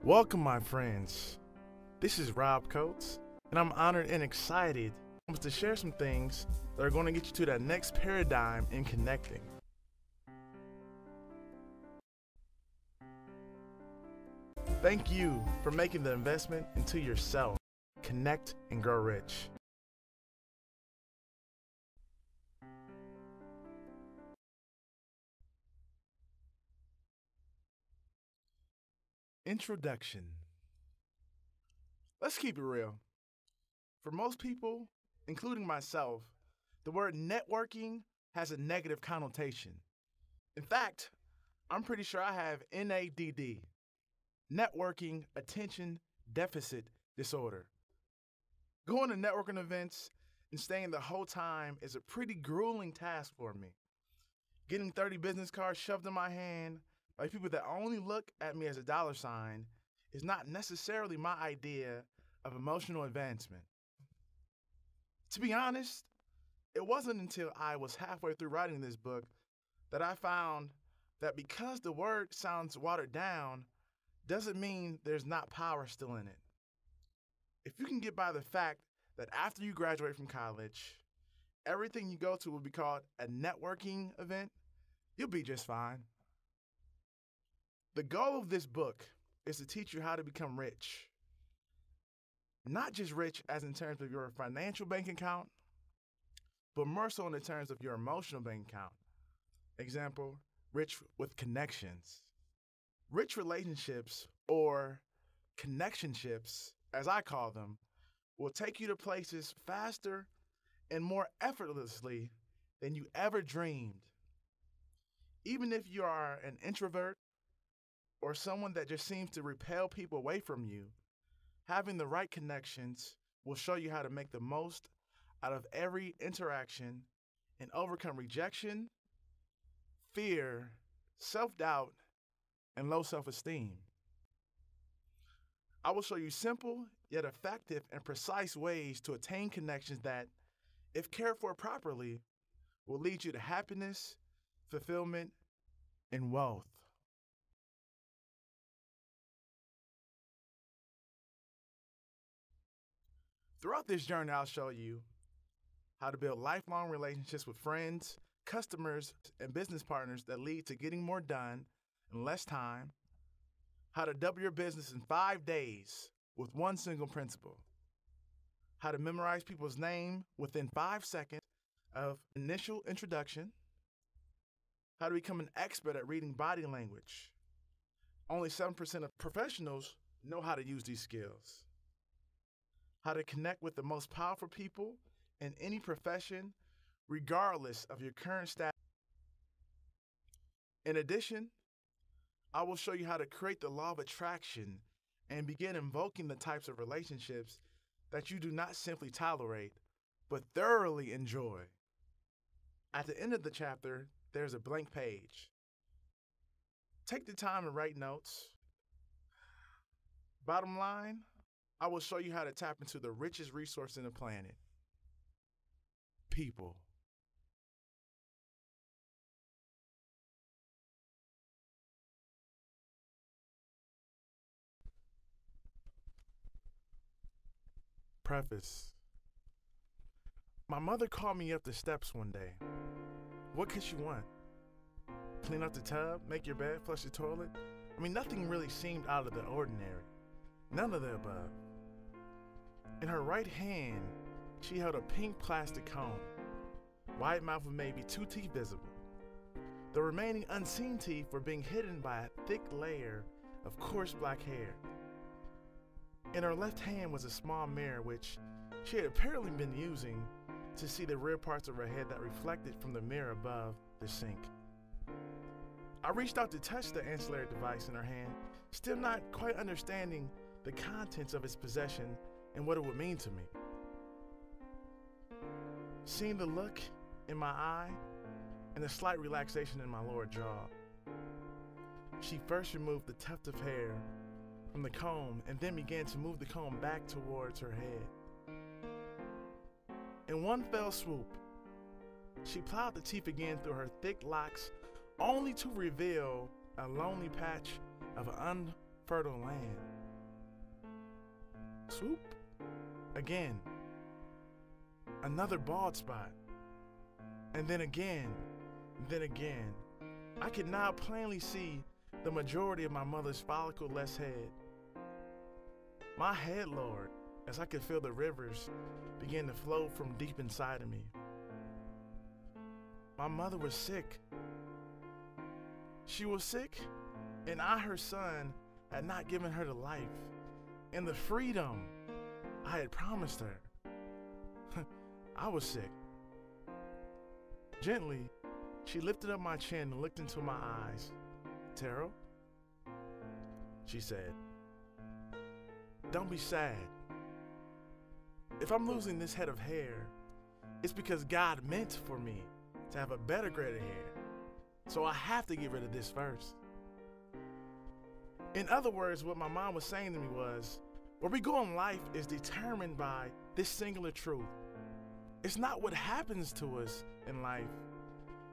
Welcome, my friends. This is Rob Coates, and I'm honored and excited to share some things that are going to get you to that next paradigm in connecting. Thank you for making the investment into yourself. Connect and grow rich. Introduction. Let's keep it real. For most people, including myself, the word networking has a negative connotation. In fact, I'm pretty sure I have NADD, networking attention deficit disorder. Going to networking events and staying the whole time is a pretty grueling task for me. Getting 30 business cards shoved in my hand by people that only look at me as a dollar sign is not necessarily my idea of emotional advancement. To be honest, it wasn't until I was halfway through writing this book that I found that because the word sounds watered down doesn't mean there's not power still in it. If you can get by the fact that after you graduate from college, everything you go to will be called a networking event, you'll be just fine. The goal of this book is to teach you how to become rich. Not just rich as in terms of your financial bank account, but more so in the terms of your emotional bank account. Example, rich with connections. Rich relationships, or connectionships, as I call them, will take you to places faster and more effortlessly than you ever dreamed. Even if you are an introvert or someone that just seems to repel people away from you, having the right connections will show you how to make the most out of every interaction and overcome rejection, fear, self-doubt, and low self-esteem. I will show you simple yet effective and precise ways to attain connections that, if cared for properly, will lead you to happiness, fulfillment, and wealth. Throughout this journey, I'll show you how to build lifelong relationships with friends, customers, and business partners that lead to getting more done in less time, how to double your business in 5 days with one single principle, how to memorize people's name within 5 seconds of initial introduction, how to become an expert at reading body language. Only 7% of professionals know how to use these skills. How to connect with the most powerful people in any profession, regardless of your current status. In addition, I will show you how to create the law of attraction and begin invoking the types of relationships that you do not simply tolerate, but thoroughly enjoy. At the end of the chapter, there's a blank page. Take the time to write notes. Bottom line, I will show you how to tap into the richest resource in the planet: people. Preface. My mother called me up the steps one day. What could she want? Clean up the tub, make your bed, flush the toilet? Nothing really seemed out of the ordinary. None of the above. In her right hand, she held a pink plastic comb, wide mouth with maybe 2 teeth visible. The remaining unseen teeth were being hidden by a thick layer of coarse black hair. In her left hand was a small mirror which she had apparently been using to see the rear parts of her head that reflected from the mirror above the sink. I reached out to touch the ancillary device in her hand, still not quite understanding the contents of its possession and what it would mean to me. Seeing the look in my eye and the slight relaxation in my lower jaw, she first removed the tuft of hair from the comb and then began to move the comb back towards her head. In one fell swoop, she plowed the teeth again through her thick locks, only to reveal a lonely patch of unfertile land. Swoop. Again. Another bald spot. And then again. Then again. I could now plainly see the majority of my mother's follicle-less head. My head lowered as I could feel the rivers begin to flow from deep inside of me. My mother was sick. She was sick, and I, her son, had not given her the life and the freedom I had promised her. I was sick. Gently, she lifted up my chin and looked into my eyes. "Terrell," she said, "don't be sad. If I'm losing this head of hair, it's because God meant for me to have a better grade of hair. So I have to get rid of this first." In other words, what my mom was saying to me was, where we go in life is determined by this singular truth. It's not what happens to us in life.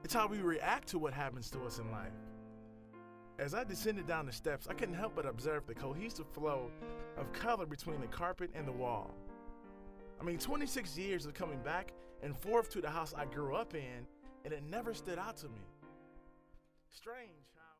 It's how we react to what happens to us in life. As I descended down the steps, I couldn't help but observe the cohesive flow of color between the carpet and the wall. 26 years of coming back and forth to the house I grew up in, and it never stood out to me. Strange how